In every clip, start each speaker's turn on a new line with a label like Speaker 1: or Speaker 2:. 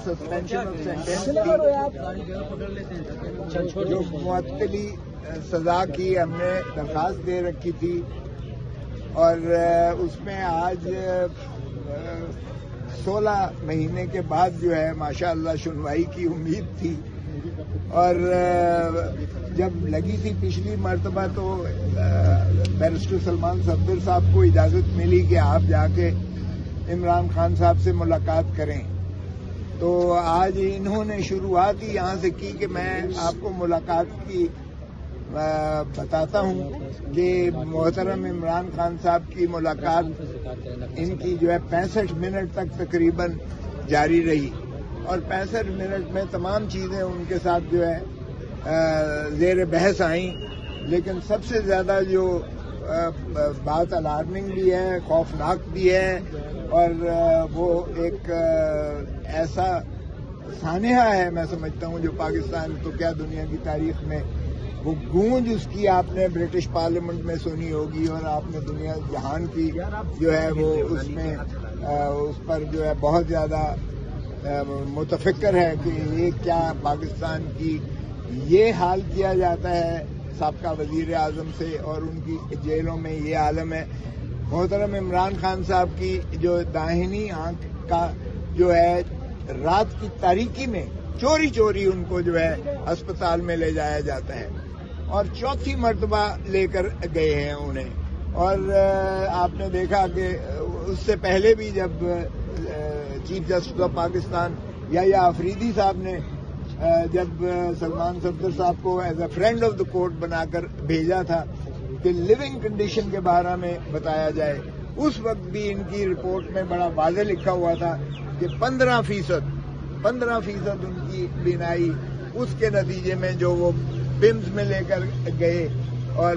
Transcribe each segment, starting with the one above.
Speaker 1: Suspension of sentence تھی، جو معطلی سزا کی ہم نے درخواست دے رکھی تھی، اور اس میں آج 16 مہینے کے بعد جو ہے ماشاءاللہ سنوائی کی امید تھی، اور جب لگی تھی پچھلی مرتبہ تو بیرسٹر سلمان صفدر صاحب کو اجازت ملی کہ آپ جا کے عمران خان صاحب سے ملاقات کریں، تو آج انہوں نے شروعات ہی یہاں سے کی کہ میں آپ کو ملاقات کی بتاتا ہوں کہ محترم عمران خان صاحب کی ملاقات ان کی جو ہے 65 منٹ تک تقریباً جاری رہی، اور 65 منٹ میں تمام چیزیں ان کے ساتھ جو ہے زیر بحث آئیں، لیکن سب سے زیادہ جو بات الارمنگ بھی ہے، خوفناک بھی ہے، اور وہ ایک ایسا سانحہ ہے میں سمجھتا ہوں جو پاکستان تو کیا دنیا کی تاریخ میں وہ گونج اس کی آپ نے برٹش پارلیمنٹ میں سنی ہوگی، اور آپ نے دنیا جہان کی جو ہے وہ اس میں اس پر جو ہے بہت زیادہ متفکر ہے کہ یہ کیا پاکستان کی یہ حال کیا جاتا ہے سابقہ وزیر اعظم سے، اور ان کی جیلوں میں یہ عالم ہے۔ محترم عمران خان صاحب کی جو داہنی آنکھ کا جو ہے رات کی تاریکی میں چوری چوری ان کو جو ہے اسپتال میں لے جایا جاتا ہے، اور 4تھی مرتبہ لے کر گئے ہیں انہیں، اور آپ نے دیکھا کہ اس سے پہلے بھی جب چیف جسٹس آف پاکستان یا آفریدی صاحب نے جب سلمان صفدر صاحب کو as a friend of the court بنا کر بھیجا تھا کہ لیونگ کنڈیشن کے بارے میں بتایا جائے، اس وقت بھی ان کی رپورٹ میں بڑا واضح لکھا ہوا تھا کہ 15% ان کی بینائی اس کے نتیجے میں جو وہ پمز میں لے کر گئے، اور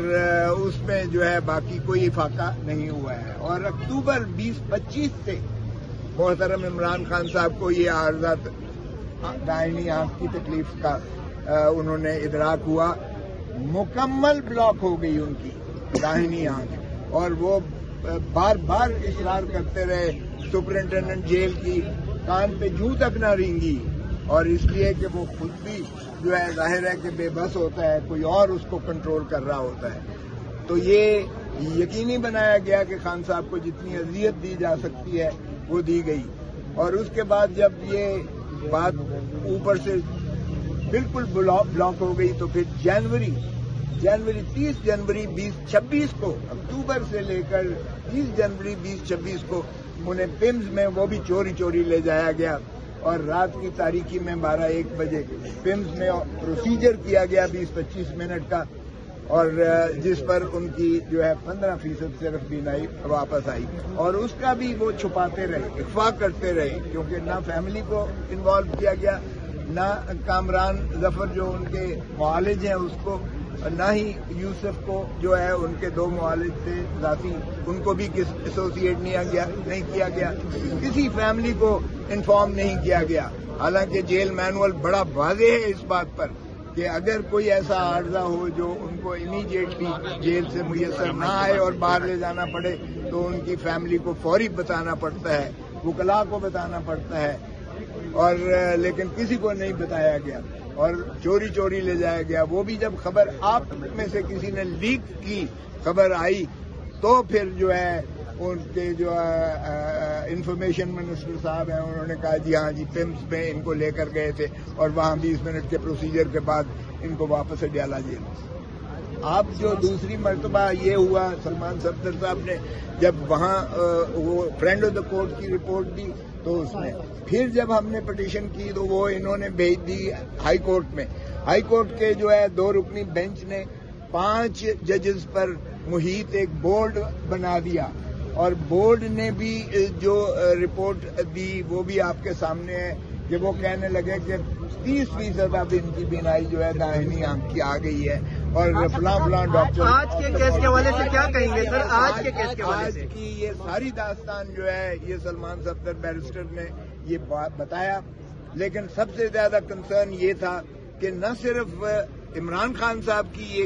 Speaker 1: اس میں جو ہے باقی کوئی افاقہ نہیں ہوا ہے، اور اکتوبر 2025 سے محترم عمران خان صاحب کو یہ عارضات دائمی آنکھ کی تکلیف کا انہوں نے ادراک ہوا، مکمل بلاک ہو گئی ان کی داہنی آنکھ، اور وہ بار بار اصرار کرتے رہے، سپرنٹینڈنٹ جیل کی کان پہ جوں تک نہ رینگی، اور اس لیے کہ وہ خود بھی جو ہے ظاہر ہے کہ بے بس ہوتا ہے، کوئی اور اس کو کنٹرول کر رہا ہوتا ہے، تو یہ یقینی بنایا گیا کہ خان صاحب کو جتنی اذیت دی جا سکتی ہے وہ دی گئی، اور اس کے بعد جب یہ بات اوپر سے بالکل بلاک ہو گئی تو پھر جنوری 30 جنوری 2026 کو، اکتوبر سے لے کر 30 جنوری 2026 کو انہیں پمز میں وہ بھی چوری چوری لے جایا گیا، اور رات کی تاریکی میں 12-1 بجے پمز میں پروسیجر کیا گیا 20-25 منٹ کا، اور جس پر ان کی جو ہے 15% صرف بینائی واپس آئی، اور اس کا بھی وہ چھپاتے رہے، اخفا کرتے رہے، کیونکہ نہ فیملی کو انوالو کیا گیا، نہ کامران ظفر جو ان کے معالج ہیں اس کو، نہ ہی یوسف کو جو ہے ان کے 2 معالج تھے ذاتی، ان کو بھی ایسوسیٹ نہیں کیا گیا، کسی فیملی کو انفارم نہیں کیا گیا، حالانکہ جیل مینول بڑا واضح ہے اس بات پر کہ اگر کوئی ایسا عارضہ ہو جو ان کو امیڈیٹلی جیل سے میسر نہ آئے اور باہر لے جانا پڑے تو ان کی فیملی کو فوری بتانا پڑتا ہے، وکلاء کو بتانا پڑتا ہے، اور لیکن کسی کو نہیں بتایا گیا اور چوری چوری لے جایا گیا۔ وہ بھی جب خبر آپ میں سے کسی نے لیک کی خبر آئی تو پھر جو ہے ان کے جو انفارمیشن منسٹر صاحب ہیں انہوں نے کہا جی ہاں جی پمز میں ان کو لے کر گئے تھے، اور وہاں 20 منٹ کے پروسیجر کے بعد ان کو واپس اڈیالہ جیل۔ اب جو دوسری مرتبہ یہ ہوا سلمان صفدر صاحب نے جب وہاں وہ فرینڈ آف دا کورٹ کی رپورٹ دی تو اس میں پھر جب ہم نے پٹیشن کی تو وہ انہوں نے بھیج دی ہائی کورٹ میں۔ ہائی کورٹ کے جو ہے 2 رکنی بینچ نے 5 ججز پر محیط ایک بورڈ بنا دیا، اور بورڈ نے بھی جو رپورٹ دی وہ بھی آپ کے سامنے ہے کہ وہ کہنے لگے کہ 30% اب ان کی بینائی جو ہے داہنی آنکھ کی آ گئی ہے، اور فلاں ڈاکٹر۔
Speaker 2: آج کے کیس کے حوالے سے کیا کہیں گے سر؟ آج کے کیس کے حوالے سے
Speaker 1: آج کی یہ ساری داستان جو ہے یہ سلمان صفدر بیرسٹر نے یہ بتایا، لیکن سب سے زیادہ کنسرن یہ تھا کہ نہ صرف عمران خان صاحب کی یہ